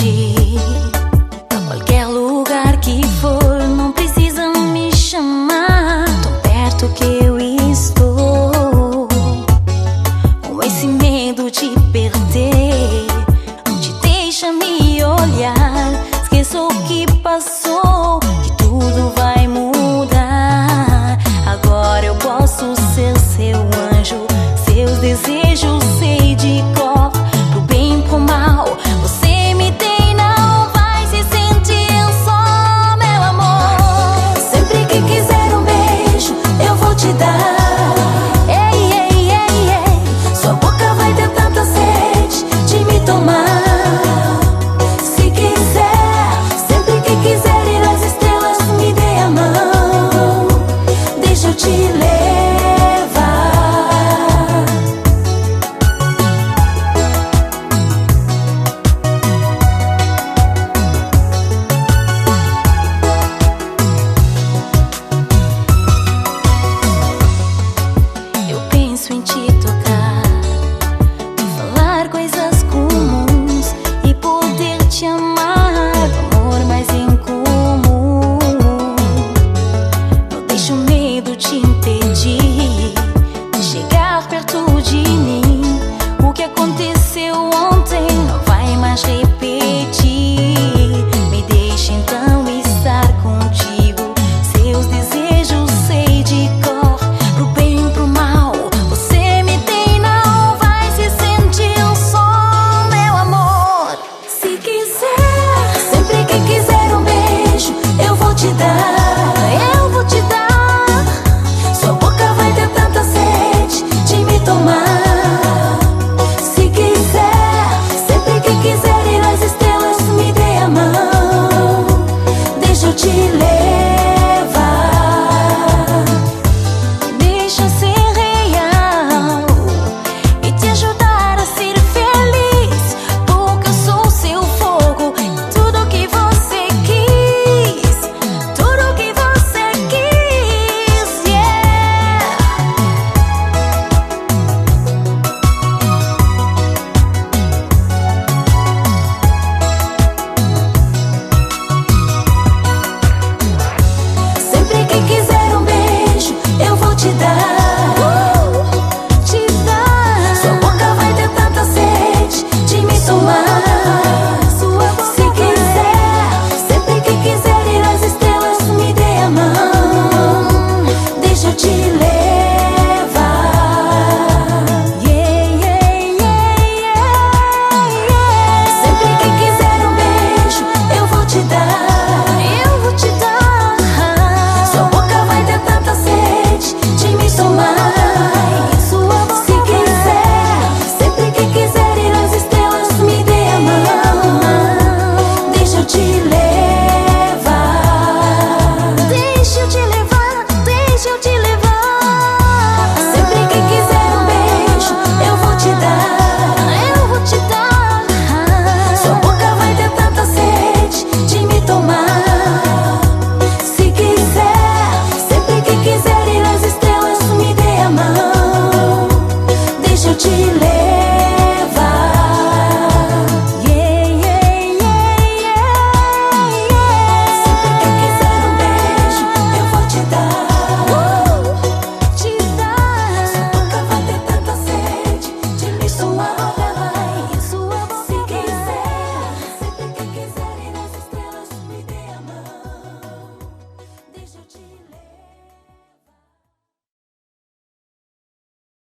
ti. A qualquer lugar que for, não precisa me chamar. Tão perto que eu estou, com esse medo de perder. Não te deixa me olhar, esqueça o que passou, que tudo vai mudar. Agora eu posso ser seu anjo, seus desejos sei de cor. Pro bem, pro mal, você me tem, não vai se sentir só, meu amor. Sempre que quiser um beijo, eu vou te dar. Ei, ei, ei, ei, sua boca vai ter tanta sede de me tomar. Se quiser, sempre que quiser ir às estrelas, me dê a mão, deixa eu te levar. Em te tocar, falar coisas comuns e poder te amar, o amor mais incomum. Não deixe o medo te impedir de chegar perto de mim. O que aconteceu ontem não vai mais repetir. Me deixe então estar contigo, seus desejos sei de cor. Pro bem, pro mal, te dar.